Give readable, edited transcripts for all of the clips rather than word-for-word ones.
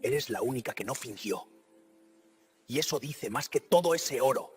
Eres la única que no fingió. Y eso dice más que todo ese oro.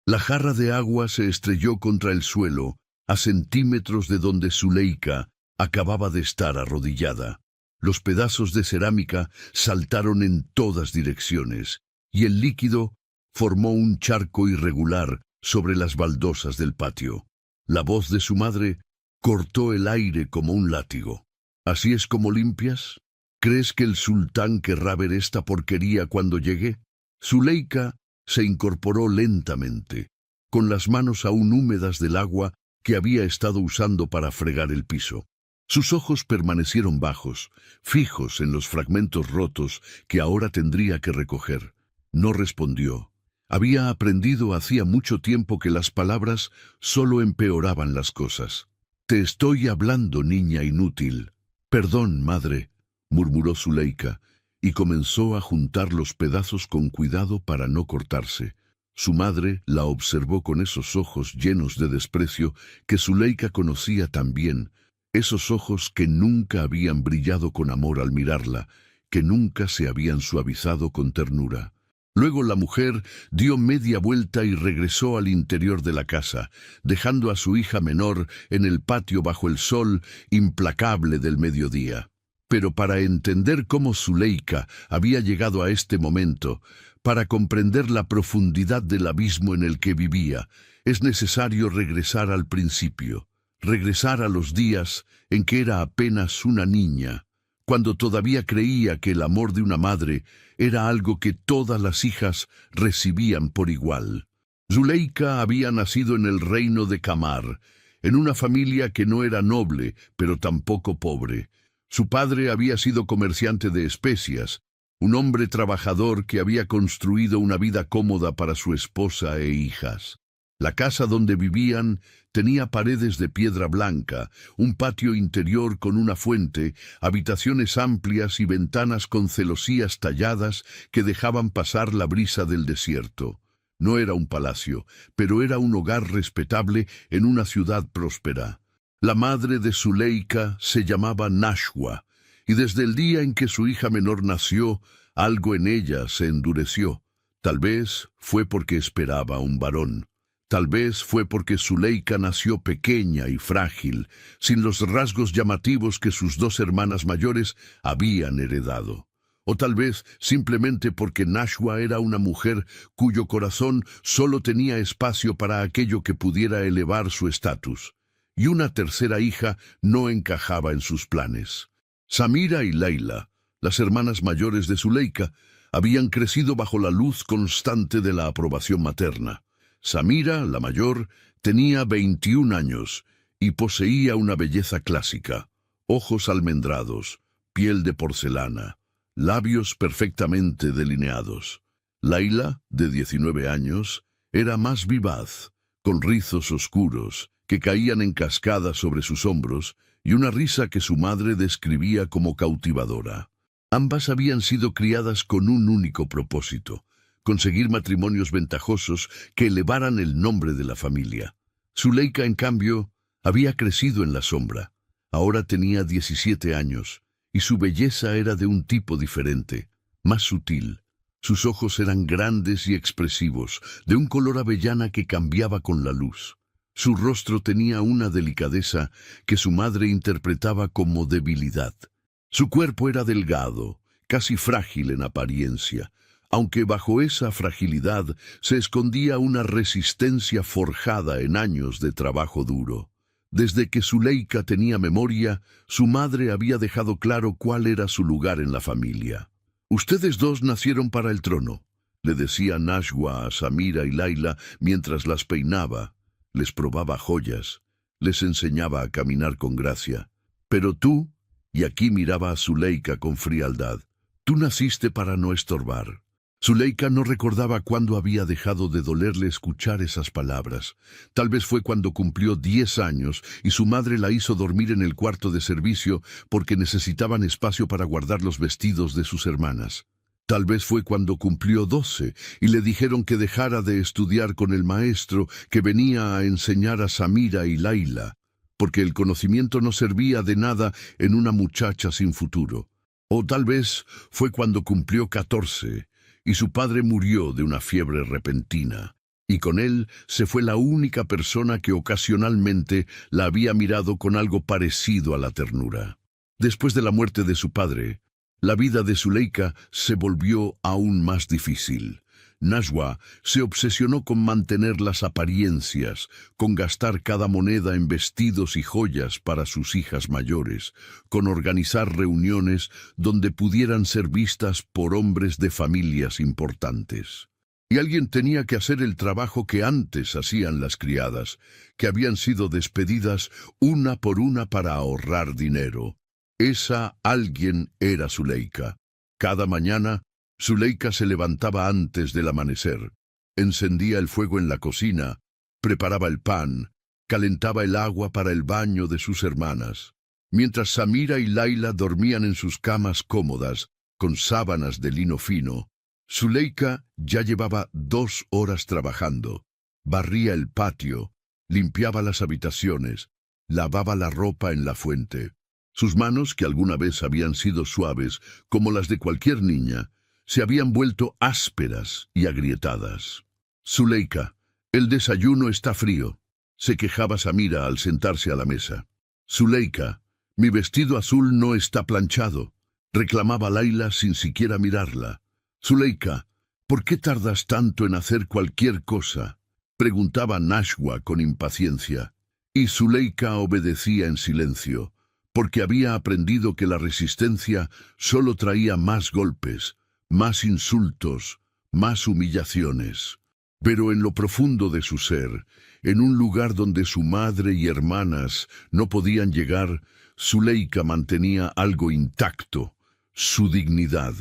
La jarra de agua se estrelló contra el suelo, a centímetros de donde Zuleika acababa de estar arrodillada. Los pedazos de cerámica saltaron en todas direcciones, y el líquido formó un charco irregular sobre las baldosas del patio. La voz de su madre cortó el aire como un látigo. ¿Así es como limpias? ¿Crees que el sultán querrá ver esta porquería cuando llegue? Zuleika se incorporó lentamente, con las manos aún húmedas del agua que había estado usando para fregar el piso. Sus ojos permanecieron bajos, fijos en los fragmentos rotos que ahora tendría que recoger. No respondió. Había aprendido hacía mucho tiempo que las palabras solo empeoraban las cosas. «Te estoy hablando, niña inútil». «Perdón, madre», murmuró Zuleika, y comenzó a juntar los pedazos con cuidado para no cortarse. Su madre la observó con esos ojos llenos de desprecio que Zuleika conocía tan bien, esos ojos que nunca habían brillado con amor al mirarla, que nunca se habían suavizado con ternura. Luego la mujer dio media vuelta y regresó al interior de la casa, dejando a su hija menor en el patio bajo el sol implacable del mediodía. Pero para entender cómo Zuleika había llegado a este momento, para comprender la profundidad del abismo en el que vivía, es necesario regresar al principio, regresar a los días en que era apenas una niña, cuando todavía creía que el amor de una madre era algo que todas las hijas recibían por igual. Zuleika había nacido en el reino de Kamar, en una familia que no era noble, pero tampoco pobre. Su padre había sido comerciante de especias, un hombre trabajador que había construido una vida cómoda para su esposa e hijas. La casa donde vivían tenía paredes de piedra blanca, un patio interior con una fuente, habitaciones amplias y ventanas con celosías talladas que dejaban pasar la brisa del desierto. No era un palacio, pero era un hogar respetable en una ciudad próspera. La madre de Zuleika se llamaba Nashwa, y desde el día en que su hija menor nació, algo en ella se endureció. Tal vez fue porque esperaba un varón. Tal vez fue porque Zuleika nació pequeña y frágil, sin los rasgos llamativos que sus dos hermanas mayores habían heredado. O tal vez simplemente porque Nashwa era una mujer cuyo corazón solo tenía espacio para aquello que pudiera elevar su estatus. Y una tercera hija no encajaba en sus planes. Samira y Laila, las hermanas mayores de Zuleika, habían crecido bajo la luz constante de la aprobación materna. Samira, la mayor, tenía 21 años y poseía una belleza clásica: ojos almendrados, piel de porcelana, labios perfectamente delineados. Laila, de 19 años, era más vivaz, con rizos oscuros que caían en cascada sobre sus hombros y una risa que su madre describía como cautivadora. Ambas habían sido criadas con un único propósito: conseguir matrimonios ventajosos que elevaran el nombre de la familia. Zuleika, en cambio, había crecido en la sombra. Ahora tenía 17 años, y su belleza era de un tipo diferente, más sutil. Sus ojos eran grandes y expresivos, de un color avellana que cambiaba con la luz. Su rostro tenía una delicadeza que su madre interpretaba como debilidad. Su cuerpo era delgado, casi frágil en apariencia, aunque bajo esa fragilidad se escondía una resistencia forjada en años de trabajo duro. Desde que Zuleika tenía memoria, su madre había dejado claro cuál era su lugar en la familia. «Ustedes dos nacieron para el trono», le decía Nashwa a Samira y Laila mientras las peinaba. Les probaba joyas, les enseñaba a caminar con gracia. «Pero tú», y aquí miraba a Zuleika con frialdad, «tú naciste para no estorbar». Zuleika no recordaba cuándo había dejado de dolerle escuchar esas palabras. Tal vez fue cuando cumplió 10 años y su madre la hizo dormir en el cuarto de servicio porque necesitaban espacio para guardar los vestidos de sus hermanas. Tal vez fue cuando cumplió 12 y le dijeron que dejara de estudiar con el maestro que venía a enseñar a Samira y Laila, porque el conocimiento no servía de nada en una muchacha sin futuro. O tal vez fue cuando cumplió 14 y su padre murió de una fiebre repentina, y con él se fue la única persona que ocasionalmente la había mirado con algo parecido a la ternura. Después de la muerte de su padre, la vida de Zuleika se volvió aún más difícil. Najwa se obsesionó con mantener las apariencias, con gastar cada moneda en vestidos y joyas para sus hijas mayores, con organizar reuniones donde pudieran ser vistas por hombres de familias importantes. Y alguien tenía que hacer el trabajo que antes hacían las criadas, que habían sido despedidas una por una para ahorrar dinero. Esa alguien era Zuleika. Cada mañana, Zuleika se levantaba antes del amanecer, encendía el fuego en la cocina, preparaba el pan, calentaba el agua para el baño de sus hermanas, mientras Samira y Laila dormían en sus camas cómodas, con sábanas de lino fino. Zuleika ya llevaba 2 horas trabajando, barría el patio, limpiaba las habitaciones, lavaba la ropa en la fuente. Sus manos, que alguna vez habían sido suaves, como las de cualquier niña, se habían vuelto ásperas y agrietadas. «Zuleika, el desayuno está frío», se quejaba Samira al sentarse a la mesa. «Zuleika, mi vestido azul no está planchado», reclamaba Laila sin siquiera mirarla. «Zuleika, ¿por qué tardas tanto en hacer cualquier cosa?», preguntaba Najwa con impaciencia. Y Zuleika obedecía en silencio, porque había aprendido que la resistencia solo traía más golpes, más insultos, más humillaciones. Pero en lo profundo de su ser, en un lugar donde su madre y hermanas no podían llegar, Zuleika mantenía algo intacto, su dignidad.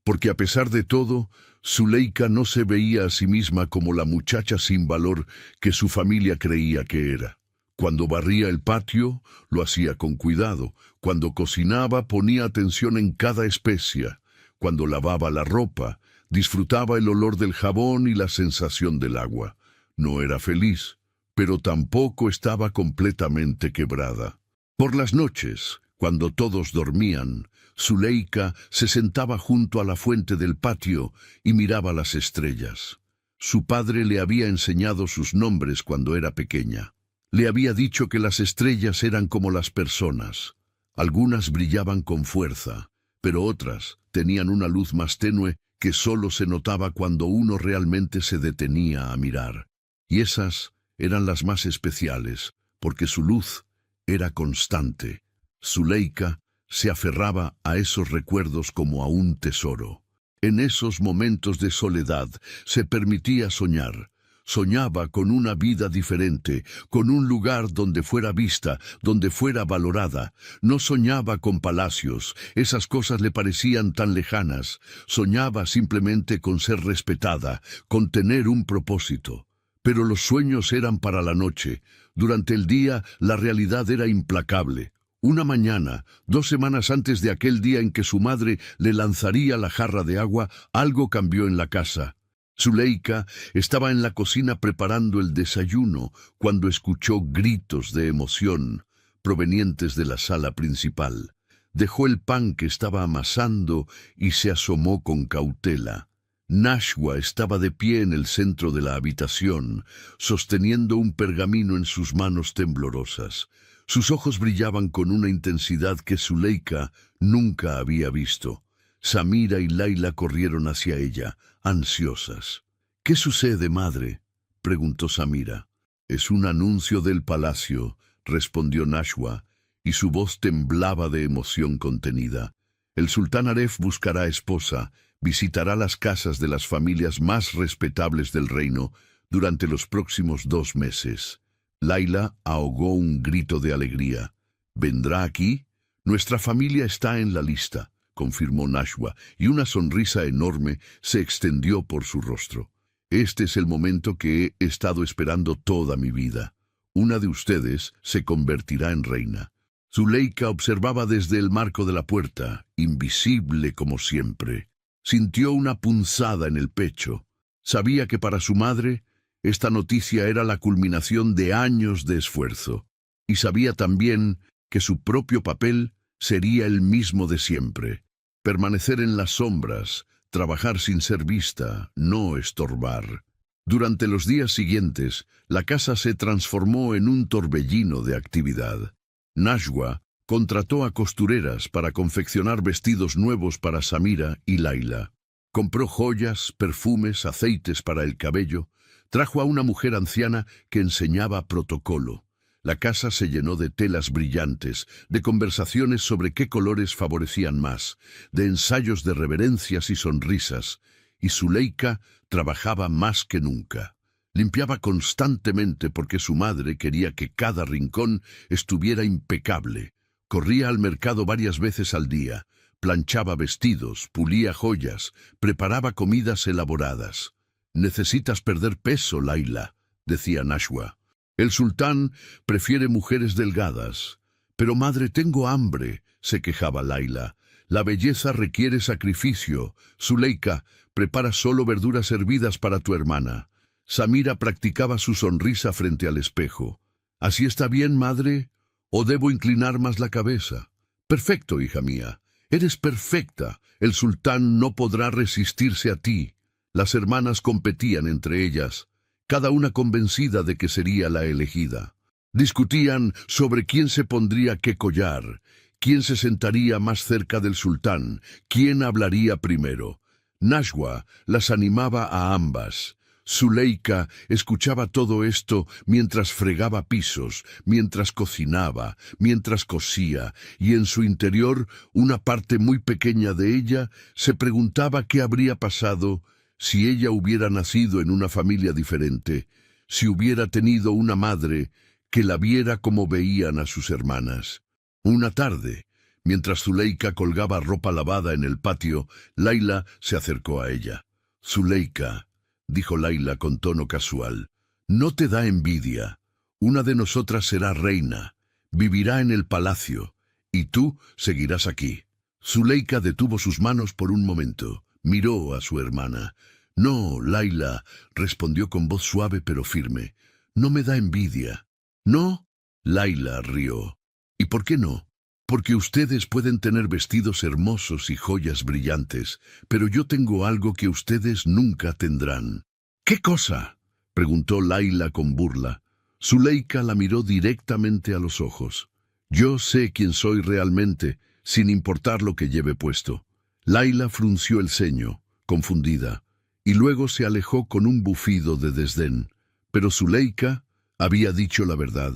Porque a pesar de todo, Zuleika no se veía a sí misma como la muchacha sin valor que su familia creía que era. Cuando barría el patio, lo hacía con cuidado. Cuando cocinaba, ponía atención en cada especia. Cuando lavaba la ropa, disfrutaba el olor del jabón y la sensación del agua. No era feliz, pero tampoco estaba completamente quebrada. Por las noches, cuando todos dormían, Zuleika se sentaba junto a la fuente del patio y miraba las estrellas. Su padre le había enseñado sus nombres cuando era pequeña. Le había dicho que las estrellas eran como las personas. Algunas brillaban con fuerza, pero otras tenían una luz más tenue que solo se notaba cuando uno realmente se detenía a mirar. Y esas eran las más especiales, porque su luz era constante. Zuleika se aferraba a esos recuerdos como a un tesoro. En esos momentos de soledad se permitía soñar. Soñaba con una vida diferente, con un lugar donde fuera vista, donde fuera valorada. No soñaba con palacios, esas cosas le parecían tan lejanas. Soñaba simplemente con ser respetada, con tener un propósito. Pero los sueños eran para la noche. Durante el día, la realidad era implacable. Una mañana, 2 semanas antes de aquel día en que su madre le lanzaría la jarra de agua, algo cambió en la casa. Zuleika estaba en la cocina preparando el desayuno cuando escuchó gritos de emoción provenientes de la sala principal. Dejó el pan que estaba amasando y se asomó con cautela. Najwa estaba de pie en el centro de la habitación, sosteniendo un pergamino en sus manos temblorosas. Sus ojos brillaban con una intensidad que Zuleika nunca había visto. Samira y Laila corrieron hacia ella, ansiosas. «¿Qué sucede, madre?», preguntó Samira. «Es un anuncio del palacio», respondió Najwa, y su voz temblaba de emoción contenida. «El sultán Aref buscará esposa, visitará las casas de las familias más respetables del reino durante los próximos 2 meses. Laila ahogó un grito de alegría. «¿Vendrá aquí? Nuestra familia está en la lista», confirmó Najwa, y una sonrisa enorme se extendió por su rostro. «Este es el momento que he estado esperando toda mi vida. Una de ustedes se convertirá en reina». Zuleika observaba desde el marco de la puerta, invisible como siempre. Sintió una punzada en el pecho. Sabía que para su madre esta noticia era la culminación de años de esfuerzo. Y sabía también que su propio papel sería el mismo de siempre. permanecer en las sombras, trabajar sin ser vista, no estorbar. Durante los días siguientes, la casa se transformó en un torbellino de actividad. Nashwa contrató a costureras para confeccionar vestidos nuevos para Samira y Laila. Compró joyas, perfumes, aceites para el cabello. Trajo a una mujer anciana que enseñaba protocolo. La casa se llenó de telas brillantes, de conversaciones sobre qué colores favorecían más, de ensayos de reverencias y sonrisas, y Zuleika trabajaba más que nunca. Limpiaba constantemente porque su madre quería que cada rincón estuviera impecable. Corría al mercado varias veces al día, planchaba vestidos, pulía joyas, preparaba comidas elaboradas. «Necesitas perder peso, Laila», decía Nashwa. «El sultán prefiere mujeres delgadas». «Pero madre, tengo hambre», se quejaba Laila. «La belleza requiere sacrificio. Zuleika, prepara solo verduras hervidas para tu hermana». Samira practicaba su sonrisa frente al espejo. «¿Así está bien, madre? ¿O debo inclinar más la cabeza?» «Perfecto, hija mía. Eres perfecta. El sultán no podrá resistirse a ti». Las hermanas competían entre ellas, cada una convencida de que sería la elegida. Discutían sobre quién se pondría qué collar, quién se sentaría más cerca del sultán, quién hablaría primero. Nashwa las animaba a ambas. Zuleika escuchaba todo esto mientras fregaba pisos, mientras cocinaba, mientras cosía, y en su interior una parte muy pequeña de ella se preguntaba qué habría pasado si ella hubiera nacido en una familia diferente, si hubiera tenido una madre que la viera como veían a sus hermanas. Una tarde, mientras Zuleika colgaba ropa lavada en el patio, Laila se acercó a ella. «Zuleika», dijo Laila con tono casual, «no te da envidia. Una de nosotras será reina, vivirá en el palacio, y tú seguirás aquí». Zuleika detuvo sus manos por un momento. Miró a su hermana. «No, Laila», respondió con voz suave pero firme. «No me da envidia». «¿No?» Laila rió. «¿Y por qué no?» «Porque ustedes pueden tener vestidos hermosos y joyas brillantes, pero yo tengo algo que ustedes nunca tendrán». «¿Qué cosa?», preguntó Laila con burla. Zuleika la miró directamente a los ojos. «Yo sé quién soy realmente, sin importar lo que lleve puesto». Laila frunció el ceño, confundida, y luego se alejó con un bufido de desdén. Pero Zuleika había dicho la verdad.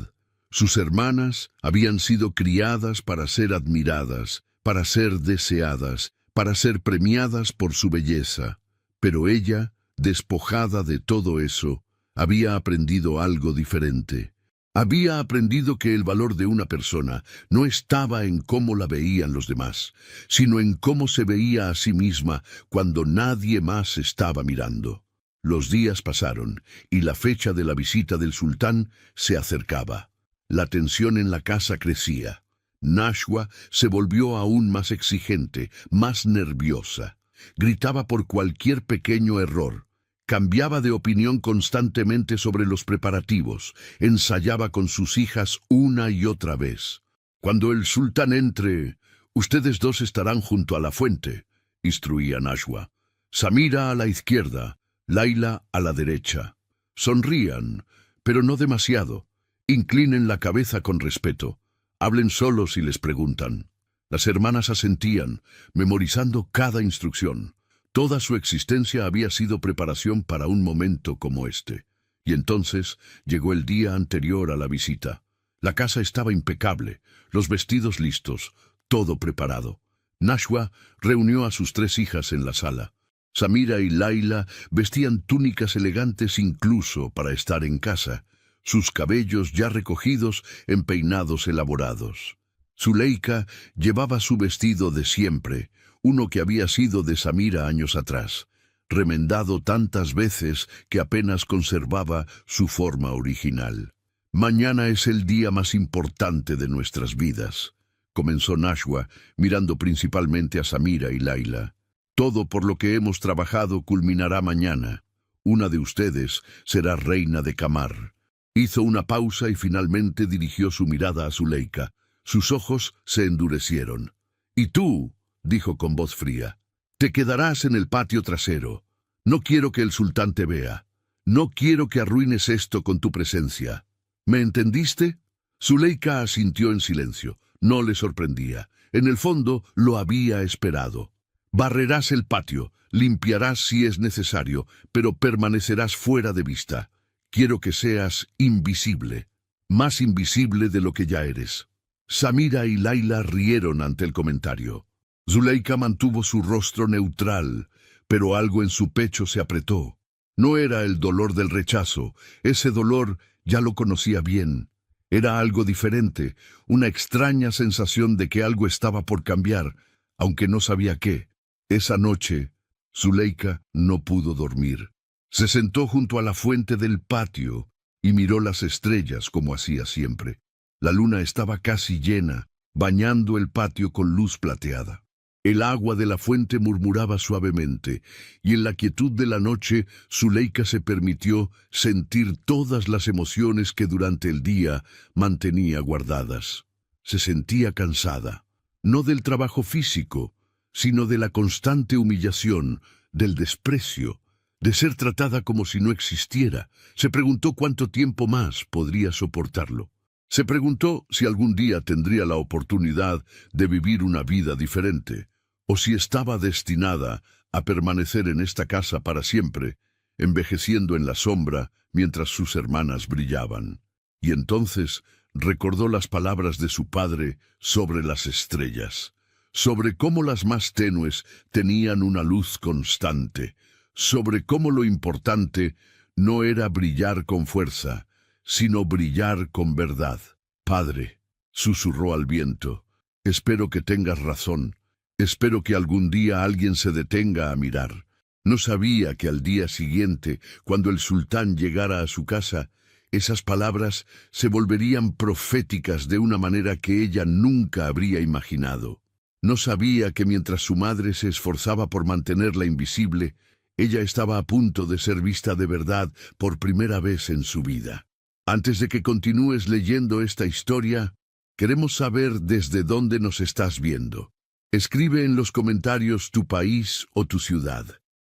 Sus hermanas habían sido criadas para ser admiradas, para ser deseadas, para ser premiadas por su belleza. Pero ella, despojada de todo eso, había aprendido algo diferente. Había aprendido que el valor de una persona no estaba en cómo la veían los demás, sino en cómo se veía a sí misma cuando nadie más estaba mirando. Los días pasaron y la fecha de la visita del sultán se acercaba. La tensión en la casa crecía. Nashwa se volvió aún más exigente, más nerviosa. Gritaba por cualquier pequeño error. Cambiaba de opinión constantemente sobre los preparativos, ensayaba con sus hijas una y otra vez. «Cuando el sultán entre, ustedes dos estarán junto a la fuente», instruía Nashwa. «Samira a la izquierda, Laila a la derecha. Sonrían, pero no demasiado. Inclinen la cabeza con respeto. Hablen solo si les preguntan». Las hermanas asentían, memorizando cada instrucción. Toda su existencia había sido preparación para un momento como este. Y entonces llegó el día anterior a la visita. La casa estaba impecable, los vestidos listos, todo preparado. Nashwa reunió a sus 3 hijas en la sala. Samira y Laila vestían túnicas elegantes incluso para estar en casa, sus cabellos ya recogidos en peinados elaborados. Zuleika llevaba su vestido de siempre, uno que había sido de Samira años atrás, remendado tantas veces que apenas conservaba su forma original. «Mañana es el día más importante de nuestras vidas», comenzó Nashwa, mirando principalmente a Samira y Laila. «Todo por lo que hemos trabajado culminará mañana. Una de ustedes será reina de Kamar». Hizo una pausa y finalmente dirigió su mirada a Zuleika. Sus ojos se endurecieron. «¿Y tú?», dijo con voz fría. Te quedarás en el patio trasero. No quiero que el sultán te vea. No quiero que arruines esto con tu presencia. ¿Me entendiste? Zuleika asintió en silencio. No le sorprendía. En el fondo lo había esperado. Barrerás el patio, limpiarás si es necesario, pero permanecerás fuera de vista. Quiero que seas invisible, más invisible de lo que ya eres. Samira y Laila rieron ante el comentario. Zuleika mantuvo su rostro neutral, pero algo en su pecho se apretó. No era el dolor del rechazo, ese dolor ya lo conocía bien. Era algo diferente, una extraña sensación de que algo estaba por cambiar, aunque no sabía qué. Esa noche, Zuleika no pudo dormir. Se sentó junto a la fuente del patio y miró las estrellas como hacía siempre. La luna estaba casi llena, bañando el patio con luz plateada. El agua de la fuente murmuraba suavemente, y en la quietud de la noche Zuleika se permitió sentir todas las emociones que durante el día mantenía guardadas. Se sentía cansada, no del trabajo físico, sino de la constante humillación, del desprecio, de ser tratada como si no existiera. Se preguntó cuánto tiempo más podría soportarlo. Se preguntó si algún día tendría la oportunidad de vivir una vida diferente, o si estaba destinada a permanecer en esta casa para siempre, envejeciendo en la sombra mientras sus hermanas brillaban. Y entonces recordó las palabras de su padre sobre las estrellas, sobre cómo las más tenues tenían una luz constante, sobre cómo lo importante no era brillar con fuerza, sino brillar con verdad. Padre, susurró al viento, espero que tengas razón. Espero que algún día alguien se detenga a mirar. No sabía que al día siguiente, cuando el sultán llegara a su casa, esas palabras se volverían proféticas de una manera que ella nunca habría imaginado. No sabía que mientras su madre se esforzaba por mantenerla invisible, ella estaba a punto de ser vista de verdad por primera vez en su vida. Antes de que continúes leyendo esta historia, queremos saber desde dónde nos estás viendo. Escribe en los comentarios tu país o tu ciudad.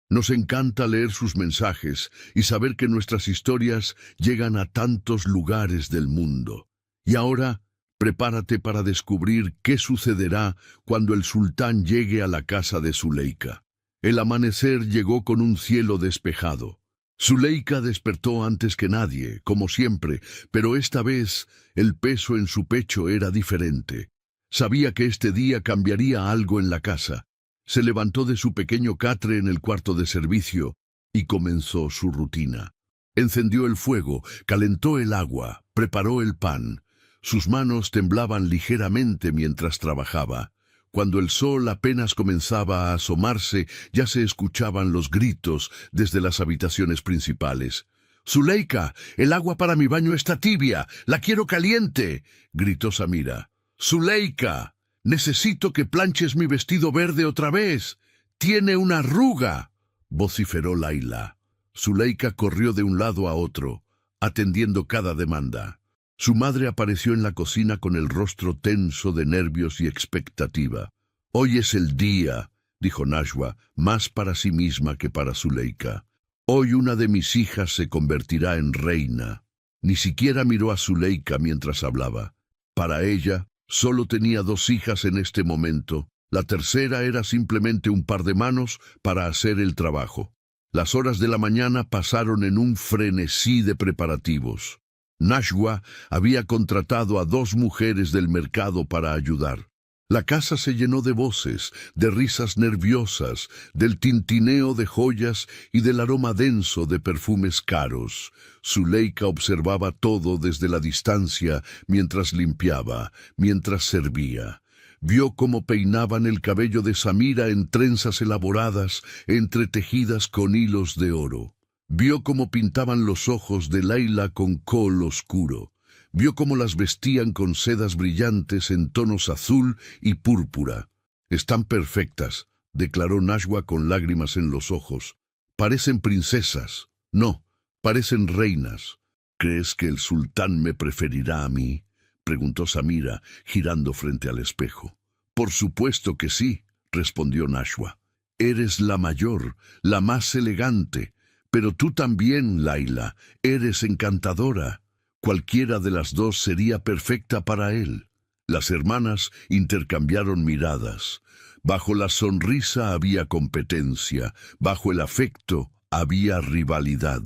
Nos encanta leer sus mensajes y saber que nuestras historias llegan a tantos lugares del mundo. Y ahora, prepárate para descubrir qué sucederá cuando el sultán llegue a la casa de Zuleika. El amanecer llegó con un cielo despejado. Zuleika despertó antes que nadie, como siempre, pero esta vez el peso en su pecho era diferente. Sabía que este día cambiaría algo en la casa. Se levantó de su pequeño catre en el cuarto de servicio y comenzó su rutina. Encendió el fuego, calentó el agua, preparó el pan. Sus manos temblaban ligeramente mientras trabajaba. Cuando el sol apenas comenzaba a asomarse, ya se escuchaban los gritos desde las habitaciones principales. «Zuleika, el agua para mi baño está tibia, la quiero caliente», gritó Samira. «Zuleika, necesito que planches mi vestido verde otra vez. Tiene una arruga», vociferó Laila. Zuleika corrió de un lado a otro, atendiendo cada demanda. Su madre apareció en la cocina con el rostro tenso de nervios y expectativa. «Hoy es el día», dijo Najwa, más para sí misma que para Zuleika. «Hoy una de mis hijas se convertirá en reina». Ni siquiera miró a Zuleika mientras hablaba. Para ella, solo tenía 2 hijas en este momento. La tercera era simplemente un par de manos para hacer el trabajo. Las horas de la mañana pasaron en un frenesí de preparativos. Najwa había contratado a 2 mujeres del mercado para ayudar. La casa se llenó de voces, de risas nerviosas, del tintineo de joyas y del aroma denso de perfumes caros. Zuleika observaba todo desde la distancia mientras limpiaba, mientras servía. Vio cómo peinaban el cabello de Samira en trenzas elaboradas, entretejidas con hilos de oro. Vio cómo pintaban los ojos de Laila con kohl oscuro. Vio cómo las vestían con sedas brillantes en tonos azul y púrpura. «Están perfectas», declaró Najwa con lágrimas en los ojos. «Parecen princesas. No, parecen reinas». «¿Crees que el sultán me preferirá a mí?», preguntó Samira, girando frente al espejo. «Por supuesto que sí», respondió Nashua. Eres la mayor, la más elegante, pero tú también, Laila, eres encantadora. Cualquiera de las dos sería perfecta para él. Las hermanas intercambiaron miradas. Bajo la sonrisa había competencia, bajo el afecto había rivalidad.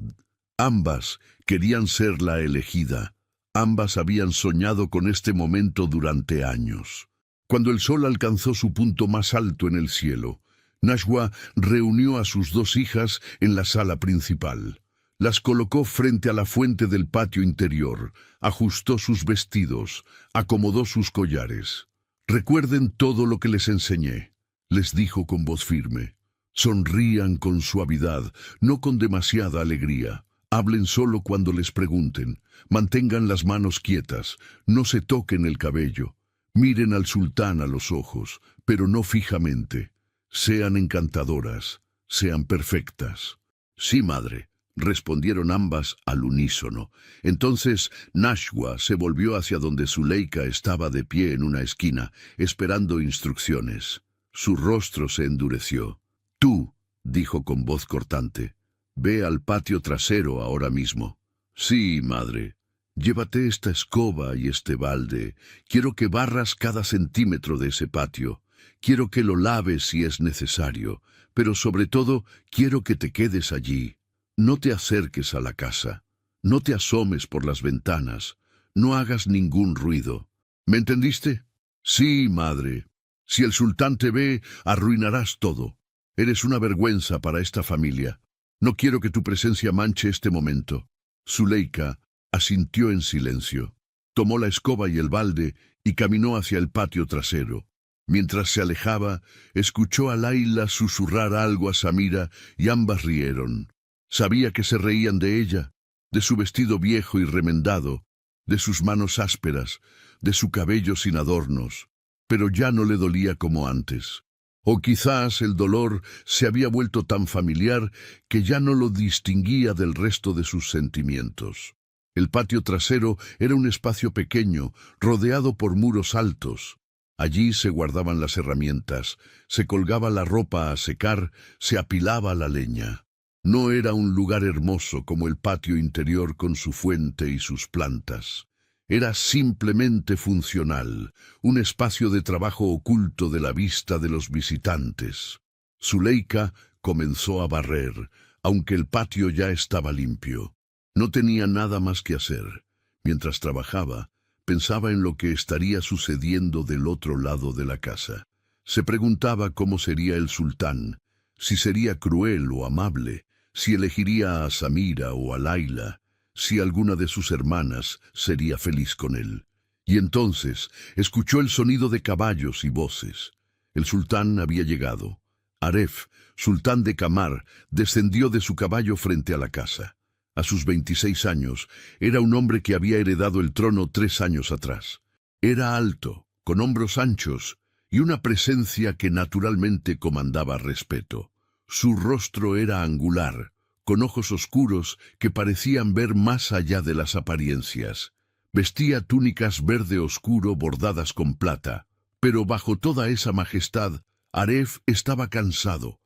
Ambas querían ser la elegida. Ambas habían soñado con este momento durante años. Cuando el sol alcanzó su punto más alto en el cielo, Nashua reunió a sus dos hijas en la sala principal. Las colocó frente a la fuente del patio interior, ajustó sus vestidos, acomodó sus collares. «Recuerden todo lo que les enseñé», les dijo con voz firme. «Sonrían con suavidad, no con demasiada alegría. Hablen solo cuando les pregunten. Mantengan las manos quietas, no se toquen el cabello. Miren al sultán a los ojos, pero no fijamente. Sean encantadoras, sean perfectas». «Sí, madre», respondieron ambas al unísono. Entonces Nashua se volvió hacia donde Zuleika estaba de pie en una esquina, esperando instrucciones. Su rostro se endureció. «Tú», dijo con voz cortante, «ve al patio trasero ahora mismo». «Sí, madre. Llévate esta escoba y este balde. Quiero que barras cada centímetro de ese patio. Quiero que lo laves si es necesario, pero sobre todo quiero que te quedes allí. No te acerques a la casa. No te asomes por las ventanas. No hagas ningún ruido. ¿Me entendiste?» «Sí, madre. Si el sultán te ve, arruinarás todo. Eres una vergüenza para esta familia. No quiero que tu presencia manche este momento». Zuleika asintió en silencio. Tomó la escoba y el balde y caminó hacia el patio trasero. Mientras se alejaba, escuchó a Laila susurrar algo a Samira y ambas rieron. Sabía que se reían de ella, de su vestido viejo y remendado, de sus manos ásperas, de su cabello sin adornos, pero ya no le dolía como antes. O quizás el dolor se había vuelto tan familiar que ya no lo distinguía del resto de sus sentimientos. El patio trasero era un espacio pequeño, rodeado por muros altos. Allí se guardaban las herramientas, se colgaba la ropa a secar, se apilaba la leña. No era un lugar hermoso como el patio interior con su fuente y sus plantas. Era simplemente funcional, un espacio de trabajo oculto de la vista de los visitantes. Zuleika comenzó a barrer, aunque el patio ya estaba limpio. No tenía nada más que hacer. Mientras trabajaba, pensaba en lo que estaría sucediendo del otro lado de la casa. Se preguntaba cómo sería el sultán, si sería cruel o amable, si elegiría a Samira o a Laila, si alguna de sus hermanas sería feliz con él. Y entonces escuchó el sonido de caballos y voces. El sultán había llegado. Aref, sultán de Kamar, descendió de su caballo frente a la casa. A sus 26 años, era un hombre que había heredado el trono 3 años atrás. Era alto, con hombros anchos y una presencia que naturalmente comandaba respeto. Su rostro era angular, con ojos oscuros que parecían ver más allá de las apariencias. Vestía túnicas verde oscuro bordadas con plata, pero bajo toda esa majestad, Aref estaba cansado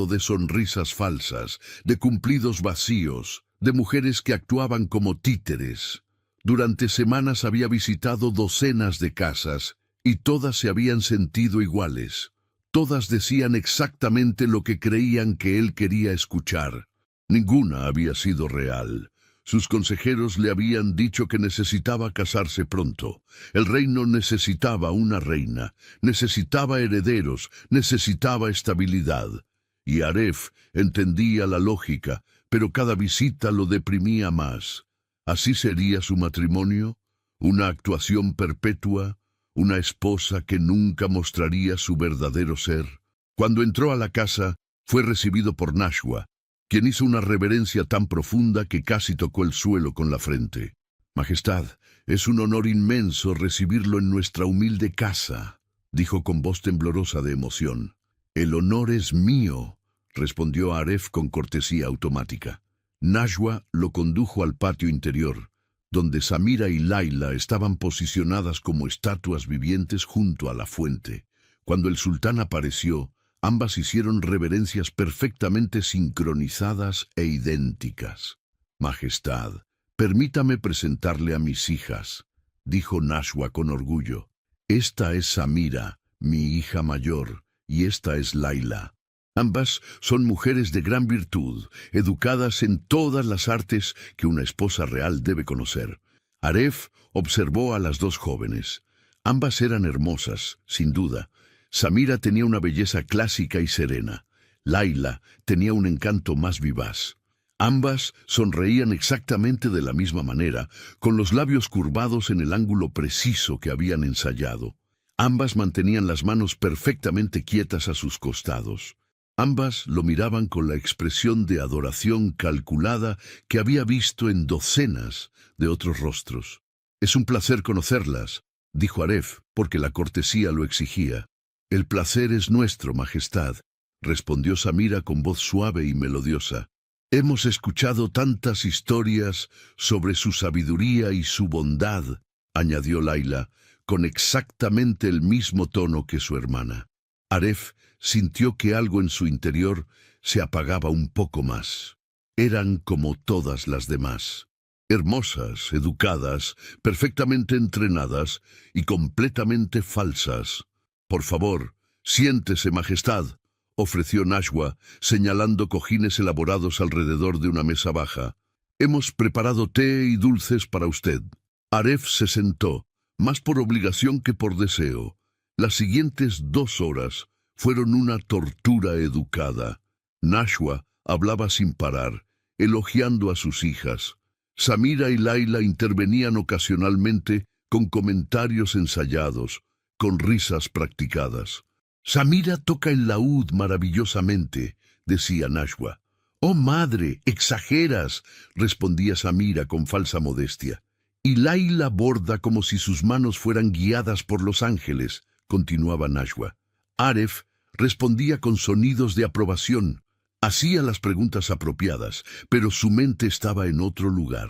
de sonrisas falsas, de cumplidos vacíos, de mujeres que actuaban como títeres. Durante semanas había visitado docenas de casas, y todas se habían sentido iguales. Todas decían exactamente lo que creían que él quería escuchar. Ninguna había sido real. Sus consejeros le habían dicho que necesitaba casarse pronto. El reino necesitaba una reina, necesitaba herederos, necesitaba estabilidad. Y Aref entendía la lógica, pero cada visita lo deprimía más. ¿Así sería su matrimonio? ¿Una actuación perpetua? ¿Una esposa que nunca mostraría su verdadero ser? Cuando entró a la casa, fue recibido por Nashua, quien hizo una reverencia tan profunda que casi tocó el suelo con la frente. «Majestad, es un honor inmenso recibirlo en nuestra humilde casa», dijo con voz temblorosa de emoción. «El honor es mío», respondió Aref con cortesía automática. Nashua lo condujo al patio interior, donde Samira y Laila estaban posicionadas como estatuas vivientes junto a la fuente. Cuando el sultán apareció, ambas hicieron reverencias perfectamente sincronizadas e idénticas. Majestad, permítame presentarle a mis hijas, dijo Nashwa con orgullo. Esta es Samira, mi hija mayor, y esta es Laila. Ambas son mujeres de gran virtud, educadas en todas las artes que una esposa real debe conocer. Aref observó a las dos jóvenes. Ambas eran hermosas, sin duda. Samira tenía una belleza clásica y serena. Laila tenía un encanto más vivaz. Ambas sonreían exactamente de la misma manera, con los labios curvados en el ángulo preciso que habían ensayado. Ambas mantenían las manos perfectamente quietas a sus costados. Ambas lo miraban con la expresión de adoración calculada que había visto en docenas de otros rostros. «Es un placer conocerlas», dijo Aref, porque la cortesía lo exigía. «El placer es nuestro, Majestad», respondió Samira con voz suave y melodiosa. «Hemos escuchado tantas historias sobre su sabiduría y su bondad», añadió Laila, con exactamente el mismo tono que su hermana. Aref sintió que algo en su interior se apagaba un poco más. Eran como todas las demás. Hermosas, educadas, perfectamente entrenadas y completamente falsas. «Por favor, siéntese, Majestad», ofreció Nashwa, señalando cojines elaborados alrededor de una mesa baja. «Hemos preparado té y dulces para usted». Aref se sentó, más por obligación que por deseo. Las siguientes 2 horas fueron una tortura educada. Nashwa hablaba sin parar, elogiando a sus hijas. Samira y Laila intervenían ocasionalmente con comentarios ensayados, con risas practicadas. «Samira toca el laúd maravillosamente», decía Nashwa. «Oh, madre, exageras», respondía Samira con falsa modestia. «Y Laila borda como si sus manos fueran guiadas por los ángeles», continuaba Nashwa. Aref respondía con sonidos de aprobación. Hacía las preguntas apropiadas, pero su mente estaba en otro lugar.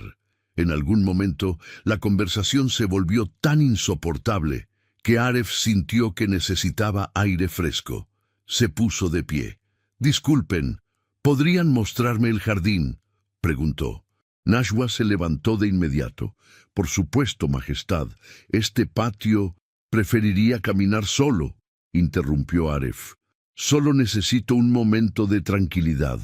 En algún momento, la conversación se volvió tan insoportable que Aref sintió que necesitaba aire fresco. Se puso de pie. «Disculpen, ¿podrían mostrarme el jardín?», preguntó. Nashwa se levantó de inmediato. «Por supuesto, Majestad, este patio preferiría caminar solo», interrumpió Aref. «Solo necesito un momento de tranquilidad».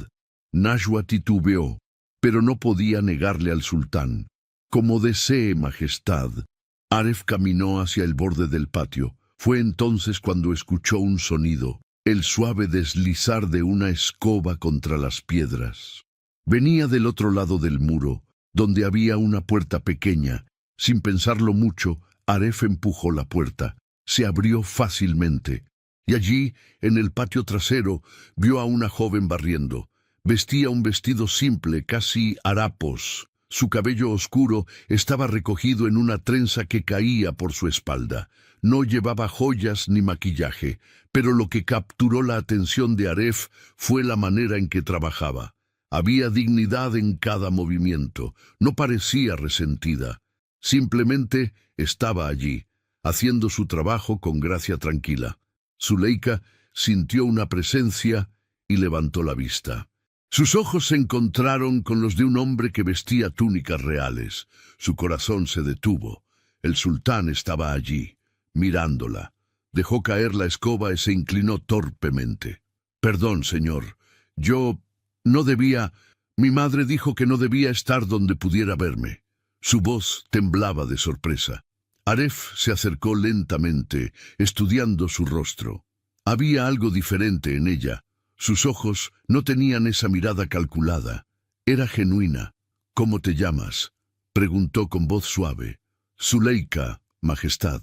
Nashwa titubeó, pero no podía negarle al sultán. «Como desee, Majestad». Aref caminó hacia el borde del patio. Fue entonces cuando escuchó un sonido, el suave deslizar de una escoba contra las piedras. Venía del otro lado del muro, donde había una puerta pequeña. Sin pensarlo mucho, Aref empujó la puerta. Se abrió fácilmente. Y allí, en el patio trasero, vio a una joven barriendo. Vestía un vestido simple, casi harapos. Su cabello oscuro estaba recogido en una trenza que caía por su espalda. No llevaba joyas ni maquillaje, pero lo que capturó la atención de Aref fue la manera en que trabajaba. Había dignidad en cada movimiento, no parecía resentida. Simplemente estaba allí, haciendo su trabajo con gracia tranquila. Zuleika sintió una presencia y levantó la vista. Sus ojos se encontraron con los de un hombre que vestía túnicas reales. Su corazón se detuvo. El sultán estaba allí, mirándola. Dejó caer la escoba y se inclinó torpemente. «Perdón, señor. Yo no debía... Mi madre dijo que no debía estar donde pudiera verme». Su voz temblaba de sorpresa. Aref se acercó lentamente, estudiando su rostro. Había algo diferente en ella. Sus ojos no tenían esa mirada calculada. Era genuina. «¿Cómo te llamas?», preguntó con voz suave. «Zuleika, Majestad».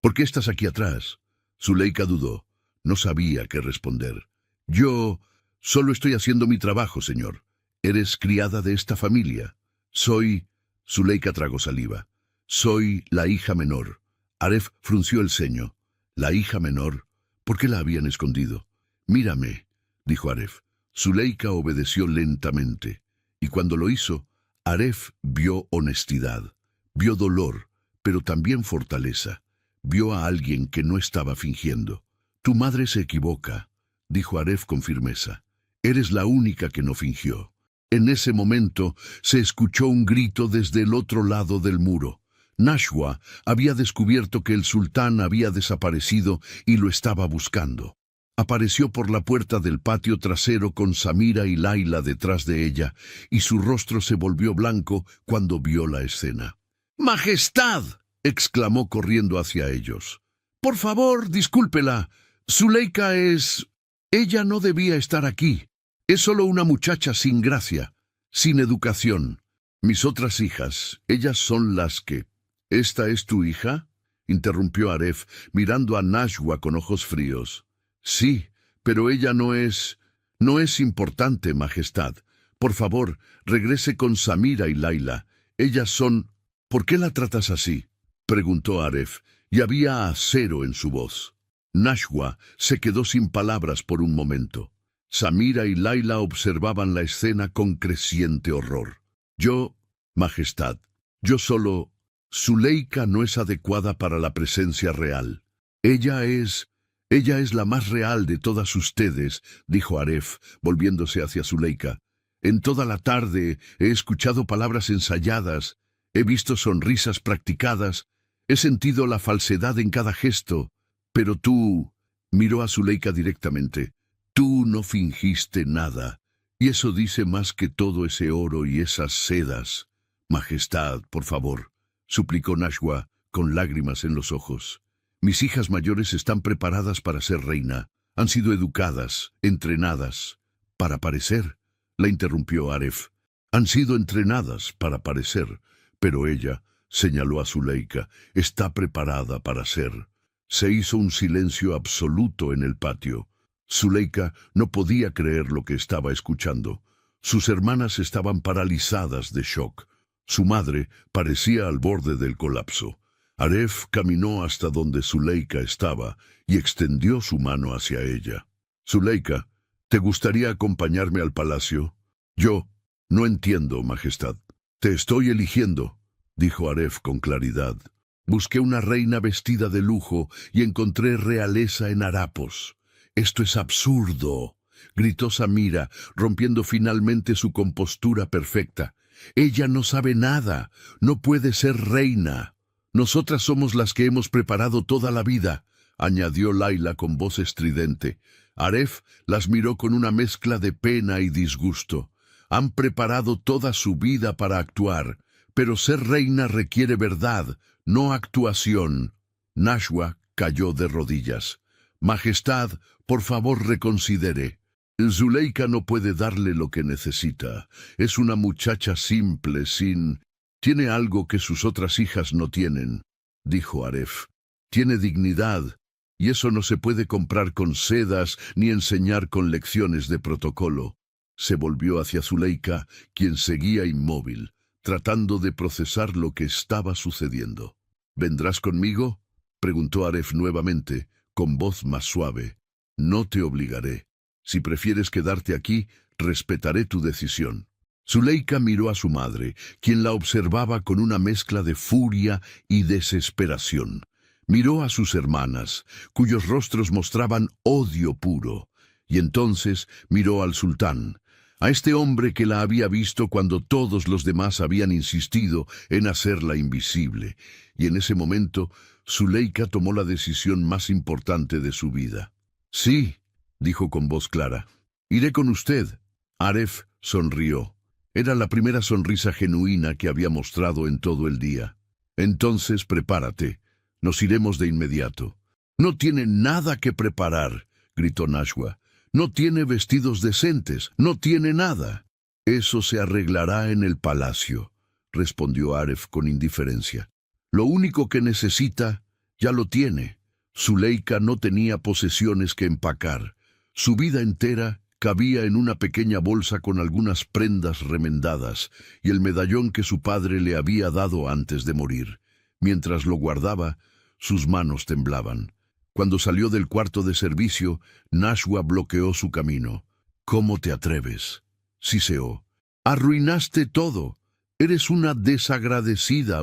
«¿Por qué estás aquí atrás?». Zuleika dudó. No sabía qué responder. «Yo solo estoy haciendo mi trabajo, señor». «¿Eres criada de esta familia?». «Soy...». Zuleika tragó saliva. «Soy la hija menor». Aref frunció el ceño. «¿La hija menor? ¿Por qué la habían escondido?». «Mírame», dijo Aref. Zuleika obedeció lentamente, y cuando lo hizo, Aref vio honestidad, vio dolor, pero también fortaleza. Vio a alguien que no estaba fingiendo. Tu madre se equivoca, dijo Aref con firmeza. Eres la única que no fingió. En ese momento se escuchó un grito desde el otro lado del muro. Nashwa había descubierto que el sultán había desaparecido y lo estaba buscando. Apareció por la puerta del patio trasero con Samira y Laila detrás de ella, y su rostro se volvió blanco cuando vio la escena. ¡Majestad!, exclamó corriendo hacia ellos. Por favor, discúlpela. Zuleika es... Ella no debía estar aquí. Es solo una muchacha sin gracia, sin educación. Mis otras hijas, ellas son las que... ¿Esta es tu hija?, interrumpió Aref, mirando a Nashwa con ojos fríos. Sí, pero ella no es importante, Majestad. Por favor, regrese con Samira y Laila. Ellas son... ¿Por qué la tratas así?, preguntó Aref, y había acero en su voz. Nashwa se quedó sin palabras por un momento. Samira y Laila observaban la escena con creciente horror. Yo, Majestad, yo solo... Zuleika no es adecuada para la presencia real. Ella es la más real de todas ustedes, dijo Aref, volviéndose hacia Zuleika. En toda la tarde he escuchado palabras ensayadas, he visto sonrisas practicadas, he sentido la falsedad en cada gesto, pero tú... Miró a Zuleika directamente. Tú no fingiste nada, y eso dice más que todo ese oro y esas sedas. Majestad, por favor, suplicó Nashwa con lágrimas en los ojos. Mis hijas mayores están preparadas para ser reina. Han sido educadas, entrenadas. ¿Para parecer?, la interrumpió Aref. Han sido entrenadas para parecer, pero ella, señaló a Zuleika, está preparada para ser. Se hizo un silencio absoluto en el patio. Zuleika no podía creer lo que estaba escuchando. Sus hermanas estaban paralizadas de shock. Su madre parecía al borde del colapso. Aref caminó hasta donde Zuleika estaba y extendió su mano hacia ella. Zuleika, ¿te gustaría acompañarme al palacio? Yo no entiendo, Majestad. Te estoy eligiendo, dijo Aref con claridad. Busqué una reina vestida de lujo y encontré realeza en harapos. Esto es absurdo, gritó Samira, rompiendo finalmente su compostura perfecta. Ella no sabe nada, no puede ser reina. Nosotras somos las que hemos preparado toda la vida, añadió Laila con voz estridente. Aref las miró con una mezcla de pena y disgusto. Han preparado toda su vida para actuar, pero ser reina requiere verdad, no actuación. Nashwa cayó de rodillas. Majestad, por favor reconsidere. Zuleika no puede darle lo que necesita. Es una muchacha simple, Tiene algo que sus otras hijas no tienen, dijo Aref. Tiene dignidad, y eso no se puede comprar con sedas ni enseñar con lecciones de protocolo. Se volvió hacia Zuleika, quien seguía inmóvil, tratando de procesar lo que estaba sucediendo. ¿Vendrás conmigo?, preguntó Aref nuevamente, con voz más suave. No te obligaré. Si prefieres quedarte aquí, respetaré tu decisión. Zuleika miró a su madre, quien la observaba con una mezcla de furia y desesperación. Miró a sus hermanas, cuyos rostros mostraban odio puro, y entonces miró al sultán, a este hombre que la había visto cuando todos los demás habían insistido en hacerla invisible, y en ese momento Zuleika tomó la decisión más importante de su vida. Sí, dijo con voz clara, iré con usted. Aref sonrió. Era la primera sonrisa genuina que había mostrado en todo el día. Entonces prepárate, nos iremos de inmediato. No tiene nada que preparar, gritó Nashwa. No tiene vestidos decentes, no tiene nada. Eso se arreglará en el palacio, respondió Aref con indiferencia. Lo único que necesita, ya lo tiene. Zuleika no tenía posesiones que empacar. Su vida entera cabía en una pequeña bolsa con algunas prendas remendadas y el medallón que su padre le había dado antes de morir. Mientras lo guardaba, sus manos temblaban. Cuando salió del cuarto de servicio, Nashwa bloqueó su camino. ¿Cómo te atreves?, siseó. Arruinaste todo. Eres una desagradecida,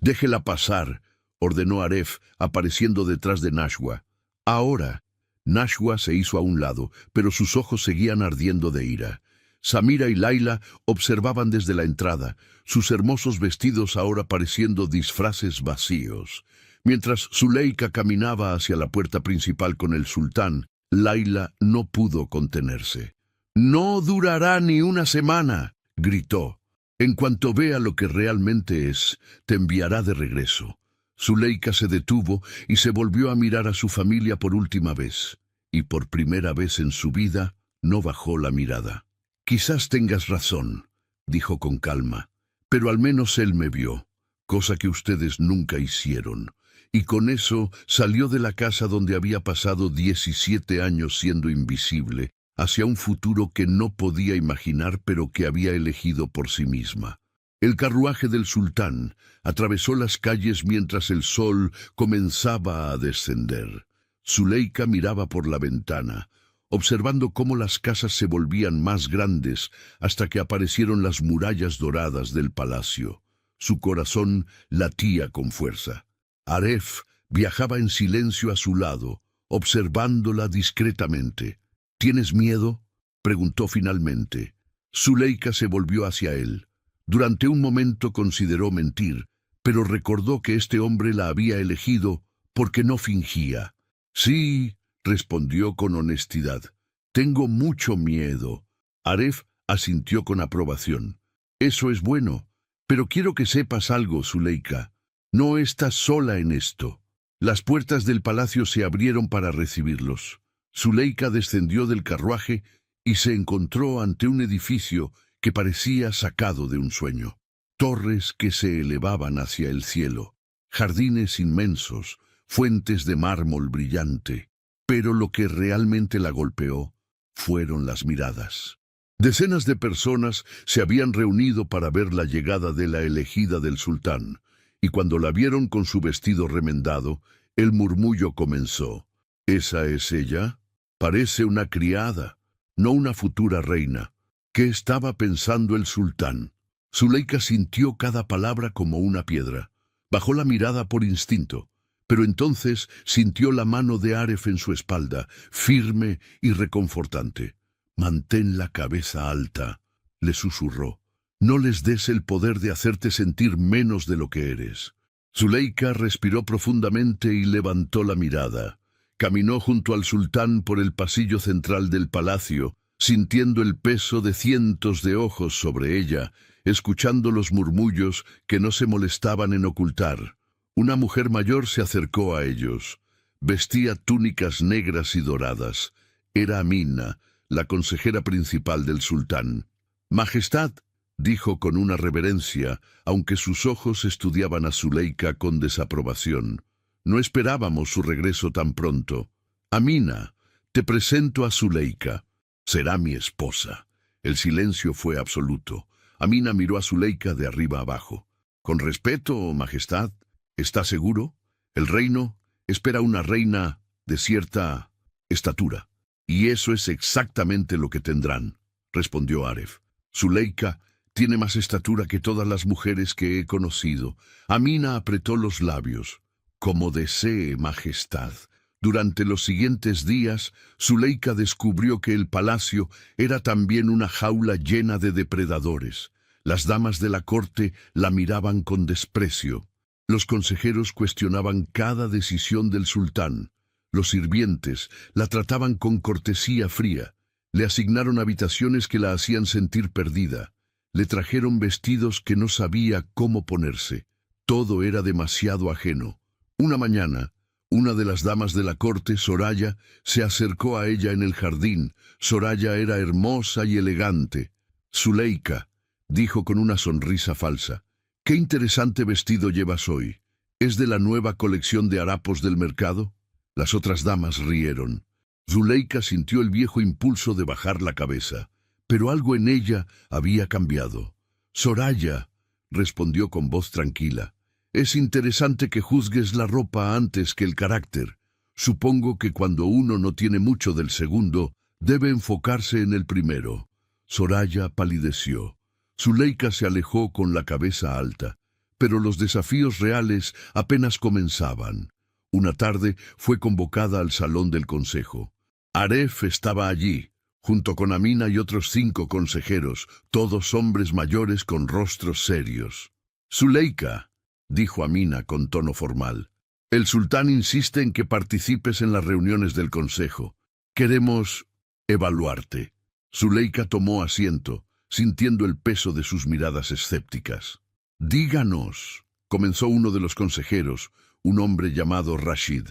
Déjela pasar, ordenó Aref, apareciendo detrás de Nashwa. Ahora, Nashua se hizo a un lado, pero sus ojos seguían ardiendo de ira. Samira y Laila observaban desde la entrada, sus hermosos vestidos ahora pareciendo disfraces vacíos. Mientras Zuleika caminaba hacia la puerta principal con el sultán, Laila no pudo contenerse. «No durará ni una semana», gritó. «En cuanto vea lo que realmente es, te enviará de regreso». Zuleika se detuvo y se volvió a mirar a su familia por última vez, y por primera vez en su vida no bajó la mirada. «Quizás tengas razón», dijo con calma, «pero al menos él me vio, cosa que ustedes nunca hicieron». Y con eso salió de la casa donde había pasado 17 años siendo invisible, hacia un futuro que no podía imaginar pero que había elegido por sí misma. El carruaje del sultán atravesó las calles mientras el sol comenzaba a descender. Zuleika miraba por la ventana, observando cómo las casas se volvían más grandes hasta que aparecieron las murallas doradas del palacio. Su corazón latía con fuerza. Aref viajaba en silencio a su lado, observándola discretamente. «¿Tienes miedo?», preguntó finalmente. Zuleika se volvió hacia él. Durante un momento consideró mentir, pero recordó que este hombre la había elegido porque no fingía. «Sí», respondió con honestidad, «tengo mucho miedo». Aref asintió con aprobación. «Eso es bueno, pero quiero que sepas algo, Zuleika. No estás sola en esto». Las puertas del palacio se abrieron para recibirlos. Zuleika descendió del carruaje y se encontró ante un edificio que parecía sacado de un sueño. Torres que se elevaban hacia el cielo, jardines inmensos, fuentes de mármol brillante. Pero lo que realmente la golpeó fueron las miradas. Decenas de personas se habían reunido para ver la llegada de la elegida del sultán. Y cuando la vieron con su vestido remendado, el murmullo comenzó. «¿Esa es ella? Parece una criada, no una futura reina». ¿Qué estaba pensando el sultán? Zuleika sintió cada palabra como una piedra. Bajó la mirada por instinto, pero entonces sintió la mano de Aref en su espalda, firme y reconfortante. «Mantén la cabeza alta», le susurró. «No les des el poder de hacerte sentir menos de lo que eres». Zuleika respiró profundamente y levantó la mirada. Caminó junto al sultán por el pasillo central del palacio, sintiendo el peso de cientos de ojos sobre ella, escuchando los murmullos que no se molestaban en ocultar. Una mujer mayor se acercó a ellos. Vestía túnicas negras y doradas. Era Amina, la consejera principal del sultán. «Majestad», dijo con una reverencia, aunque sus ojos estudiaban a Zuleika con desaprobación. «No esperábamos su regreso tan pronto. Amina, te presento a Zuleika. Será mi esposa». El silencio fue absoluto. Amina miró a Zuleika de arriba abajo. «Con respeto, Majestad, ¿está seguro? El reino espera una reina de cierta estatura». «Y eso es exactamente lo que tendrán», respondió Aref. «Zuleika tiene más estatura que todas las mujeres que he conocido». Amina apretó los labios. «Como desee, Majestad». Durante los siguientes días, Zuleika descubrió que el palacio era también una jaula llena de depredadores. Las damas de la corte la miraban con desprecio. Los consejeros cuestionaban cada decisión del sultán. Los sirvientes la trataban con cortesía fría. Le asignaron habitaciones que la hacían sentir perdida. Le trajeron vestidos que no sabía cómo ponerse. Todo era demasiado ajeno. Una mañana, una de las damas de la corte, Soraya, se acercó a ella en el jardín. Soraya era hermosa y elegante. «Zuleika», dijo con una sonrisa falsa, «qué interesante vestido llevas hoy. ¿Es de la nueva colección de harapos del mercado?» Las otras damas rieron. Zuleika sintió el viejo impulso de bajar la cabeza, pero algo en ella había cambiado. «Soraya», respondió con voz tranquila, «es interesante que juzgues la ropa antes que el carácter. Supongo que cuando uno no tiene mucho del segundo, debe enfocarse en el primero». Soraya palideció. Zuleika se alejó con la cabeza alta, pero los desafíos reales apenas comenzaban. Una tarde fue convocada al salón del consejo. Aref estaba allí, junto con Amina y otros 5 consejeros, todos hombres mayores con rostros serios. «Zuleika», dijo Amina con tono formal, «el sultán insiste en que participes en las reuniones del consejo. Queremos evaluarte». Zuleika tomó asiento, sintiendo el peso de sus miradas escépticas. «Díganos», comenzó uno de los consejeros, un hombre llamado Rashid,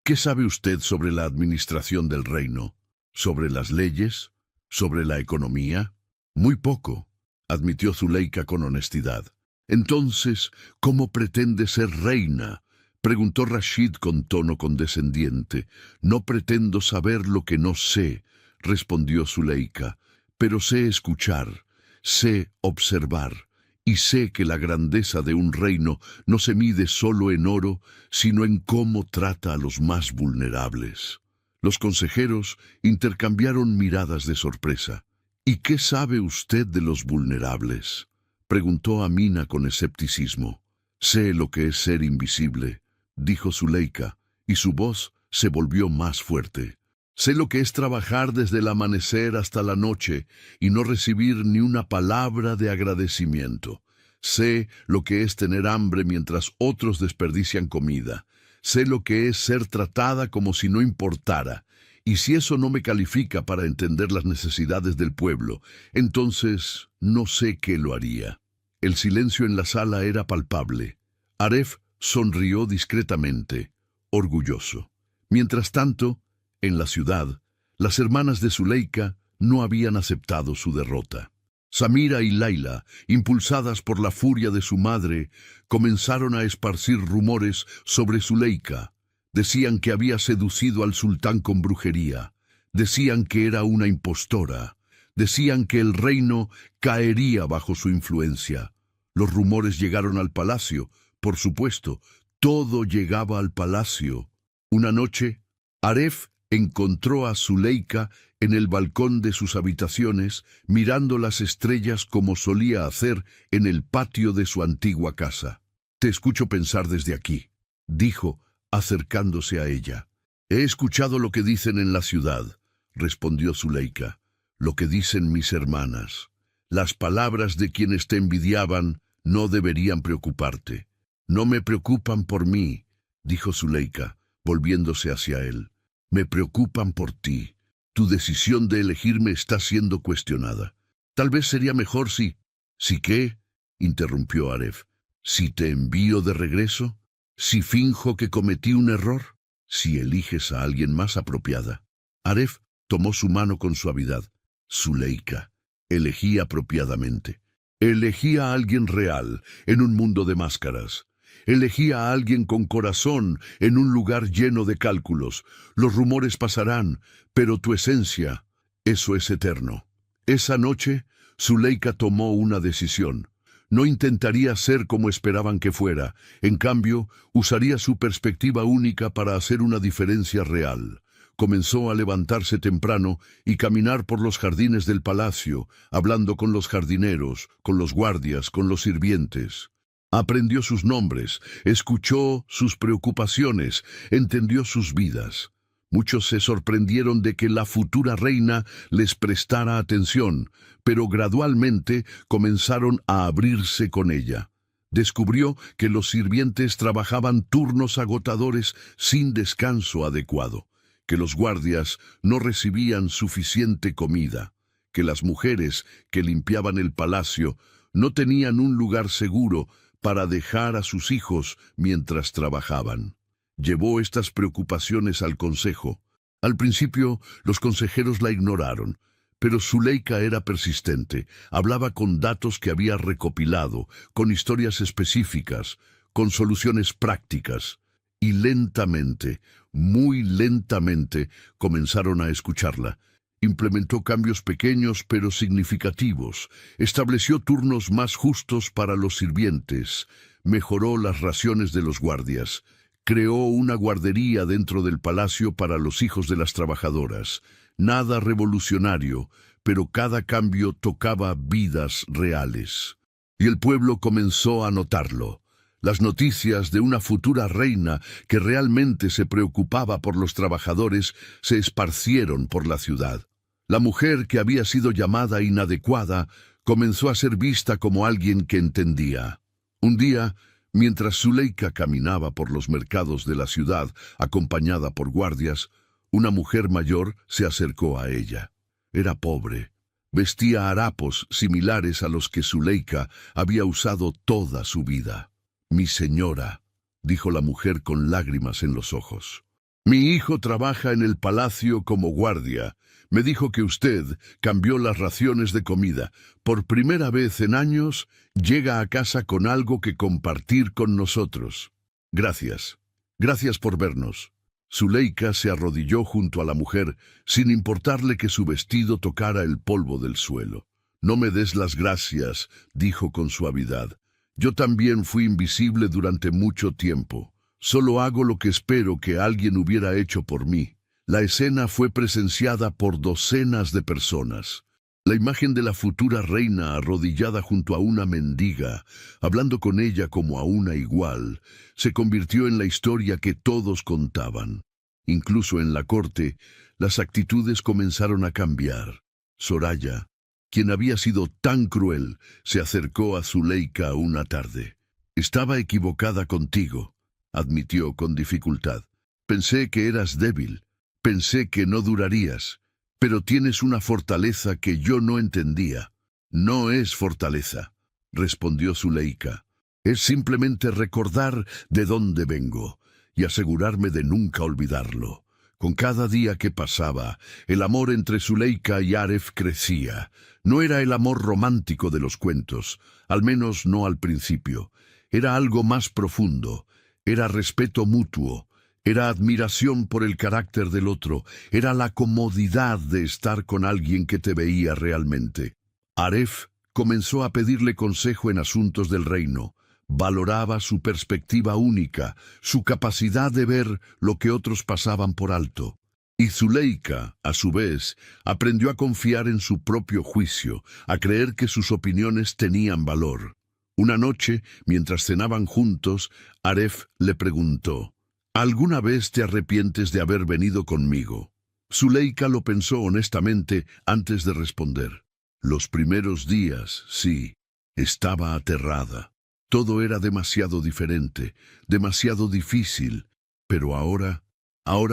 «¿qué sabe usted sobre la administración del reino? ¿Sobre las leyes? ¿Sobre la economía?» «Muy poco», admitió Zuleika con honestidad. «Entonces, ¿cómo pretende ser reina?», preguntó Rashid con tono condescendiente. «No pretendo saber lo que no sé», respondió Zuleika, «pero sé escuchar, sé observar, y sé que la grandeza de un reino no se mide solo en oro, sino en cómo trata a los más vulnerables». Los consejeros intercambiaron miradas de sorpresa. «¿Y qué sabe usted de los vulnerables?», preguntó Amina con escepticismo. «Sé lo que es ser invisible», dijo Zuleika, y su voz se volvió más fuerte. «Sé lo que es trabajar desde el amanecer hasta la noche y no recibir ni una palabra de agradecimiento. Sé lo que es tener hambre mientras otros desperdician comida. Sé lo que es ser tratada como si no importara. Y si eso no me califica para entender las necesidades del pueblo, entonces no sé qué lo haría». El silencio en la sala era palpable. Aref sonrió discretamente, orgulloso. Mientras tanto, en la ciudad, las hermanas de Zuleika no habían aceptado su derrota. Samira y Laila, impulsadas por la furia de su madre, comenzaron a esparcir rumores sobre Zuleika. Decían que había seducido al sultán con brujería. Decían que era una impostora. Decían que el reino caería bajo su influencia. Los rumores llegaron al palacio. Por supuesto, todo llegaba al palacio. Una noche, Aref encontró a Zuleika en el balcón de sus habitaciones, mirando las estrellas como solía hacer en el patio de su antigua casa. «Te escucho pensar desde aquí», dijo, acercándose a ella. «He escuchado lo que dicen en la ciudad», respondió Zuleika, «lo que dicen mis hermanas. Las palabras de quienes te envidiaban no deberían preocuparte». «No me preocupan por mí», dijo Zuleika, volviéndose hacia él. «Me preocupan por ti. Tu decisión de elegirme está siendo cuestionada. Tal vez sería mejor si...» «¿Si qué?», interrumpió Aref. «¿Si te envío de regreso? ¿Si finjo que cometí un error? ¿Si eliges a alguien más apropiada?» Aref tomó su mano con suavidad. «Zuleika, elegí apropiadamente. Elegí a alguien real en un mundo de máscaras. Elegí a alguien con corazón en un lugar lleno de cálculos. Los rumores pasarán, pero tu esencia, eso es eterno». Esa noche, Zuleika tomó una decisión. No intentaría ser como esperaban que fuera. En cambio, usaría su perspectiva única para hacer una diferencia real. Comenzó a levantarse temprano y caminar por los jardines del palacio, hablando con los jardineros, con los guardias, con los sirvientes. Aprendió sus nombres, escuchó sus preocupaciones, entendió sus vidas. Muchos se sorprendieron de que la futura reina les prestara atención, pero gradualmente comenzaron a abrirse con ella. Descubrió que los sirvientes trabajaban turnos agotadores sin descanso adecuado, que los guardias no recibían suficiente comida, que las mujeres que limpiaban el palacio no tenían un lugar seguro para dejar a sus hijos mientras trabajaban. Llevó estas preocupaciones al consejo. Al principio, los consejeros la ignoraron, pero Zuleika era persistente. Hablaba con datos que había recopilado, con historias específicas, con soluciones prácticas. Y lentamente, muy lentamente, comenzaron a escucharla. Implementó cambios pequeños pero significativos, estableció turnos más justos para los sirvientes, mejoró las raciones de los guardias, creó una guardería dentro del palacio para los hijos de las trabajadoras. Nada revolucionario, pero cada cambio tocaba vidas reales. Y el pueblo comenzó a notarlo. Las noticias de una futura reina que realmente se preocupaba por los trabajadores se esparcieron por la ciudad. La mujer que había sido llamada inadecuada comenzó a ser vista como alguien que entendía. Un día, mientras Zuleika caminaba por los mercados de la ciudad, acompañada por guardias, una mujer mayor se acercó a ella. Era pobre. Vestía harapos similares a los que Zuleika había usado toda su vida. «Mi señora», dijo la mujer con lágrimas en los ojos. «Mi hijo trabaja en el palacio como guardia. Me dijo que usted cambió las raciones de comida. Por primera vez en años, llega a casa con algo que compartir con nosotros. Gracias. Gracias por vernos». Zuleika se arrodilló junto a la mujer, sin importarle que su vestido tocara el polvo del suelo. «No me des las gracias», dijo con suavidad. «Yo también fui invisible durante mucho tiempo. Solo hago lo que espero que alguien hubiera hecho por mí». La escena fue presenciada por docenas de personas. La imagen de la futura reina arrodillada junto a una mendiga, hablando con ella como a una igual, se convirtió en la historia que todos contaban. Incluso en la corte, las actitudes comenzaron a cambiar. Soraya, quien había sido tan cruel, se acercó a Zuleika una tarde. «Estaba equivocada contigo», admitió con dificultad. «Pensé que eras débil. Pensé que no durarías, pero tienes una fortaleza que yo no entendía». «No es fortaleza», respondió Zuleika. «Es simplemente recordar de dónde vengo y asegurarme de nunca olvidarlo». Con cada día que pasaba, el amor entre Zuleika y Aref crecía. No era el amor romántico de los cuentos, al menos no al principio. Era algo más profundo, era respeto mutuo. Era admiración por el carácter del otro, era la comodidad de estar con alguien que te veía realmente. Aref comenzó a pedirle consejo en asuntos del reino. Valoraba su perspectiva única, su capacidad de ver lo que otros pasaban por alto. Y Zuleika, a su vez, aprendió a confiar en su propio juicio, a creer que sus opiniones tenían valor. Una noche, mientras cenaban juntos, Aref le preguntó: «¿Alguna vez te arrepientes de haber venido conmigo?» Zuleika lo pensó honestamente antes de responder. Los primeros días, sí, estaba aterrada. Todo era demasiado diferente, demasiado difícil, pero ahora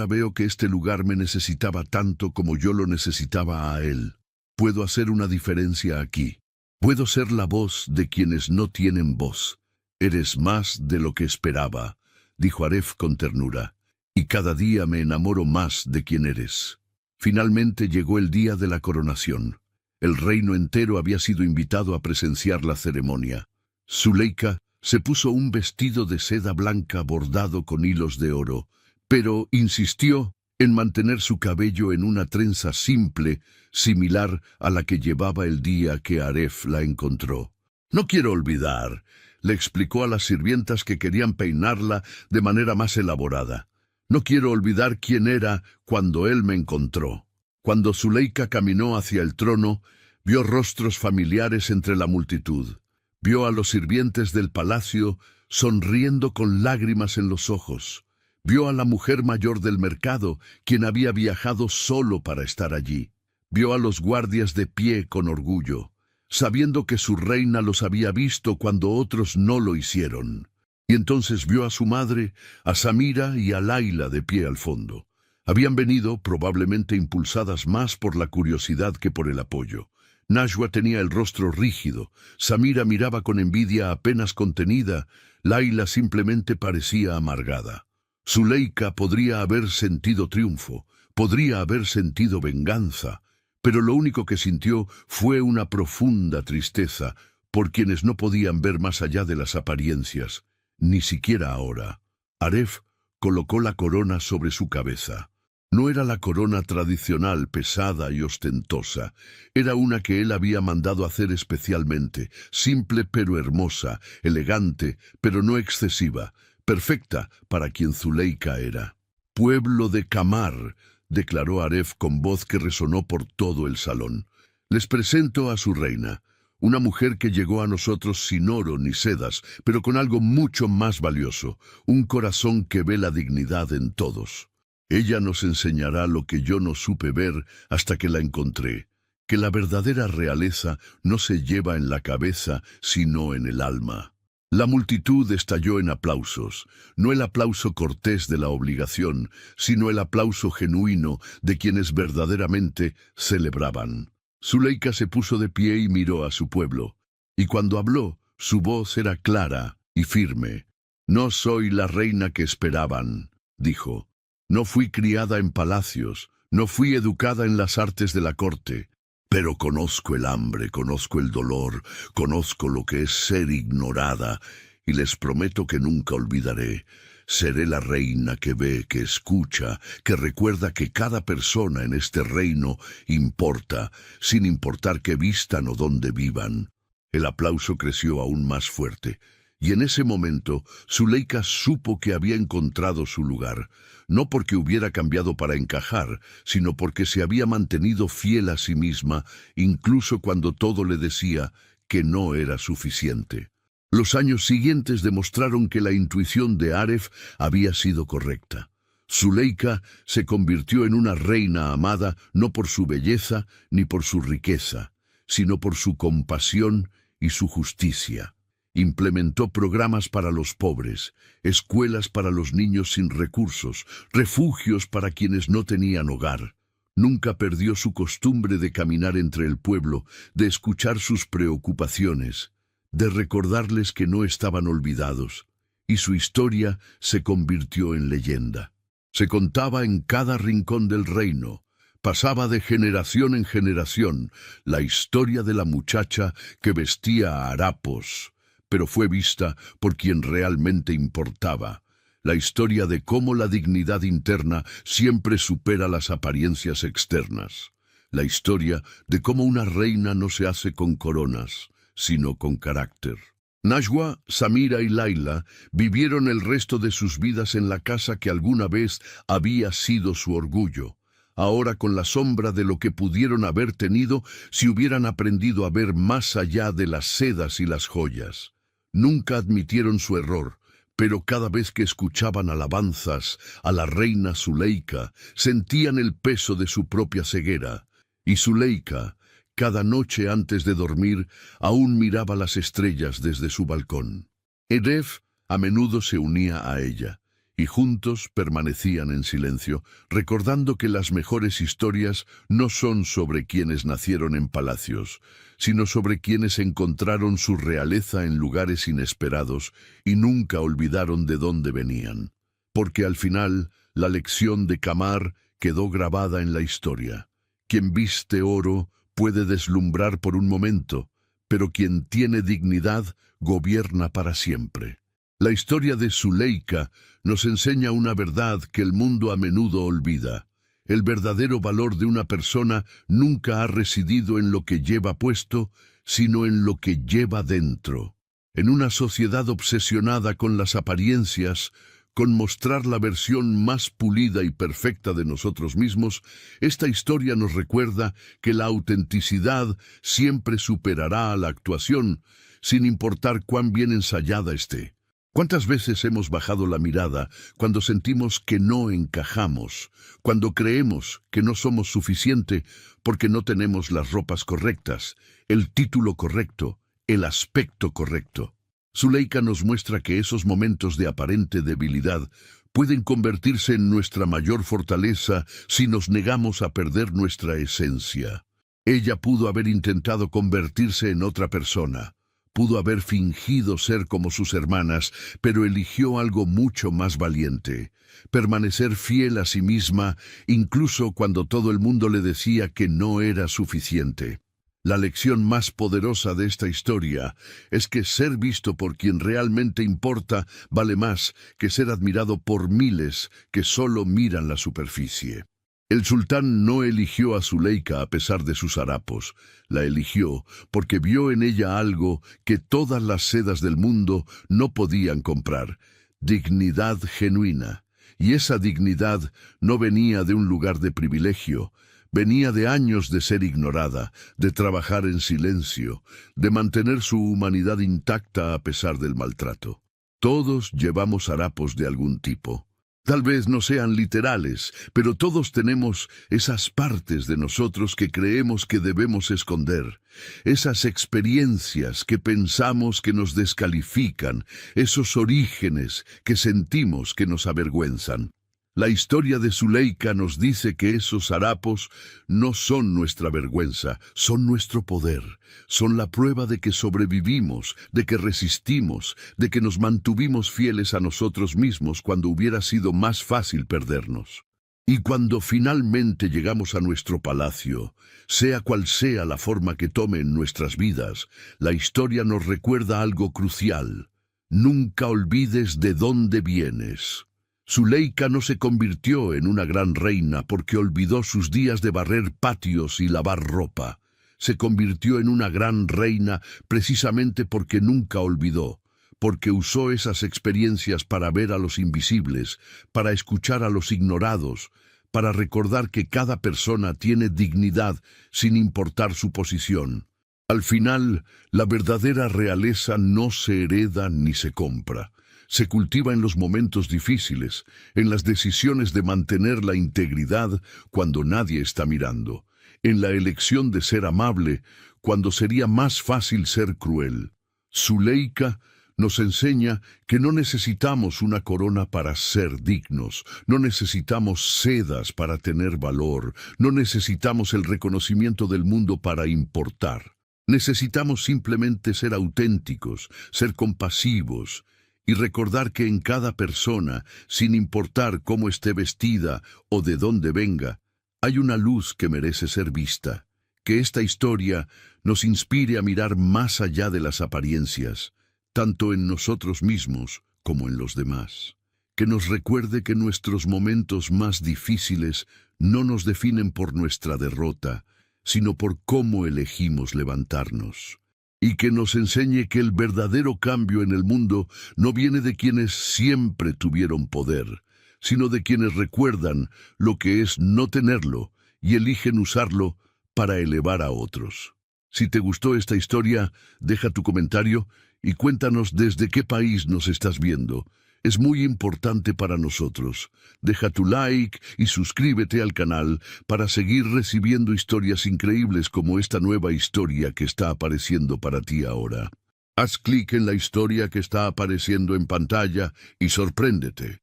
veo que este lugar me necesitaba tanto como yo lo necesitaba a él. Puedo hacer una diferencia aquí. Puedo ser la voz de quienes no tienen voz. Eres más de lo que esperaba», dijo Aref con ternura, «y cada día me enamoro más de quien eres». Finalmente llegó el día de la coronación. El reino entero había sido invitado a presenciar la ceremonia. Zuleika se puso un vestido de seda blanca bordado con hilos de oro, pero insistió en mantener su cabello en una trenza simple, similar a la que llevaba el día que Aref la encontró. «No quiero olvidar», le explicó a las sirvientas que querían peinarla de manera más elaborada. «No quiero olvidar quién era cuando él me encontró». Cuando Zuleika caminó hacia el trono, vio rostros familiares entre la multitud. Vio a los sirvientes del palacio sonriendo con lágrimas en los ojos. Vio a la mujer mayor del mercado, quien había viajado solo para estar allí. Vio a los guardias de pie con orgullo, sabiendo que su reina los había visto cuando otros no lo hicieron. Y entonces vio a su madre, a Samira y a Laila de pie al fondo. Habían venido, probablemente impulsadas más por la curiosidad que por el apoyo. Najwa tenía el rostro rígido, Samira miraba con envidia apenas contenida, Laila simplemente parecía amargada. Zuleika podría haber sentido triunfo, podría haber sentido venganza, pero lo único que sintió fue una profunda tristeza por quienes no podían ver más allá de las apariencias, ni siquiera ahora. Aref colocó la corona sobre su cabeza. No era la corona tradicional, pesada y ostentosa. Era una que él había mandado hacer especialmente, simple pero hermosa, elegante pero no excesiva, perfecta para quien Zuleika era. «Pueblo de Camar», declaró Aref con voz que resonó por todo el salón. «Les presento a su reina, una mujer que llegó a nosotros sin oro ni sedas, pero con algo mucho más valioso, un corazón que ve la dignidad en todos. Ella nos enseñará lo que yo no supe ver hasta que la encontré, que la verdadera realeza no se lleva en la cabeza, sino en el alma. La multitud estalló en aplausos, no el aplauso cortés de la obligación, sino el aplauso genuino de quienes verdaderamente celebraban. Zuleika se puso de pie y miró a su pueblo, y cuando habló, su voz era clara y firme. «No soy la reina que esperaban», dijo. «No fui criada en palacios, no fui educada en las artes de la corte, pero conozco el hambre, conozco el dolor, conozco lo que es ser ignorada, y les prometo que nunca olvidaré. Seré la reina que ve, que escucha, que recuerda que cada persona en este reino importa, sin importar qué vistan o dónde vivan». El aplauso creció aún más fuerte, y en ese momento Zuleika supo que había encontrado su lugar, no porque hubiera cambiado para encajar, sino porque se había mantenido fiel a sí misma, incluso cuando todo le decía que no era suficiente. Los años siguientes demostraron que la intuición de Aref había sido correcta. Zuleika se convirtió en una reina amada no por su belleza ni por su riqueza, sino por su compasión y su justicia. Implementó programas para los pobres, escuelas para los niños sin recursos, refugios para quienes no tenían hogar. Nunca perdió su costumbre de caminar entre el pueblo, de escuchar sus preocupaciones, de recordarles que no estaban olvidados, y su historia se convirtió en leyenda. Se contaba en cada rincón del reino. Pasaba de generación en generación la historia de la muchacha que vestía harapos, pero fue vista por quien realmente importaba. La historia de cómo la dignidad interna siempre supera las apariencias externas. La historia de cómo una reina no se hace con coronas, sino con carácter. Najwa, Samira y Laila vivieron el resto de sus vidas en la casa que alguna vez había sido su orgullo, ahora con la sombra de lo que pudieron haber tenido si hubieran aprendido a ver más allá de las sedas y las joyas. Nunca admitieron su error, pero cada vez que escuchaban alabanzas a la reina Zuleika, sentían el peso de su propia ceguera. Y Zuleika, cada noche antes de dormir, aún miraba las estrellas desde su balcón. Aref a menudo se unía a ella, y juntos permanecían en silencio, recordando que las mejores historias no son sobre quienes nacieron en palacios, sino sobre quienes encontraron su realeza en lugares inesperados y nunca olvidaron de dónde venían. Porque al final, la lección de Kamar quedó grabada en la historia. Quien viste oro puede deslumbrar por un momento, pero quien tiene dignidad gobierna para siempre. La historia de Zuleika nos enseña una verdad que el mundo a menudo olvida. El verdadero valor de una persona nunca ha residido en lo que lleva puesto, sino en lo que lleva dentro. En una sociedad obsesionada con las apariencias, con mostrar la versión más pulida y perfecta de nosotros mismos, esta historia nos recuerda que la autenticidad siempre superará a la actuación, sin importar cuán bien ensayada esté. ¿Cuántas veces hemos bajado la mirada cuando sentimos que no encajamos, cuando creemos que no somos suficiente porque no tenemos las ropas correctas, el título correcto, el aspecto correcto? Zuleika nos muestra que esos momentos de aparente debilidad pueden convertirse en nuestra mayor fortaleza si nos negamos a perder nuestra esencia. Ella pudo haber intentado convertirse en otra persona. Pudo haber fingido ser como sus hermanas, pero eligió algo mucho más valiente: permanecer fiel a sí misma, incluso cuando todo el mundo le decía que no era suficiente. La lección más poderosa de esta historia es que ser visto por quien realmente importa vale más que ser admirado por miles que solo miran la superficie. El sultán no eligió a Zuleika a pesar de sus harapos. La eligió porque vio en ella algo que todas las sedas del mundo no podían comprar: dignidad genuina. Y esa dignidad no venía de un lugar de privilegio, Venía de años de ser ignorada, de trabajar en silencio, de mantener su humanidad intacta a pesar del maltrato. Todos llevamos harapos de algún tipo. Tal vez no sean literales, pero todos tenemos esas partes de nosotros que creemos que debemos esconder, esas experiencias que pensamos que nos descalifican, esos orígenes que sentimos que nos avergüenzan. La historia de Zuleika nos dice que esos harapos no son nuestra vergüenza, son nuestro poder, son la prueba de que sobrevivimos, de que resistimos, de que nos mantuvimos fieles a nosotros mismos cuando hubiera sido más fácil perdernos. Y cuando finalmente llegamos a nuestro palacio, sea cual sea la forma que tome en nuestras vidas, la historia nos recuerda algo crucial. Nunca olvides de dónde vienes. Zuleika no se convirtió en una gran reina porque olvidó sus días de barrer patios y lavar ropa. Se convirtió en una gran reina precisamente porque nunca olvidó, porque usó esas experiencias para ver a los invisibles, para escuchar a los ignorados, para recordar que cada persona tiene dignidad sin importar su posición. Al final, la verdadera realeza no se hereda ni se compra. Se cultiva en los momentos difíciles, en las decisiones de mantener la integridad cuando nadie está mirando, en la elección de ser amable cuando sería más fácil ser cruel. Zuleika nos enseña que no necesitamos una corona para ser dignos, no necesitamos sedas para tener valor, no necesitamos el reconocimiento del mundo para importar. Necesitamos simplemente ser auténticos, ser compasivos, y recordar que en cada persona, sin importar cómo esté vestida o de dónde venga, hay una luz que merece ser vista. Que esta historia nos inspire a mirar más allá de las apariencias, tanto en nosotros mismos como en los demás. Que nos recuerde que nuestros momentos más difíciles no nos definen por nuestra derrota, sino por cómo elegimos levantarnos. Y que nos enseñe que el verdadero cambio en el mundo no viene de quienes siempre tuvieron poder, sino de quienes recuerdan lo que es no tenerlo y eligen usarlo para elevar a otros. Si te gustó esta historia, deja tu comentario y cuéntanos desde qué país nos estás viendo. Es muy importante para nosotros. Deja tu like y suscríbete al canal para seguir recibiendo historias increíbles como esta nueva historia que está apareciendo para ti ahora. Haz clic en la historia que está apareciendo en pantalla y sorpréndete.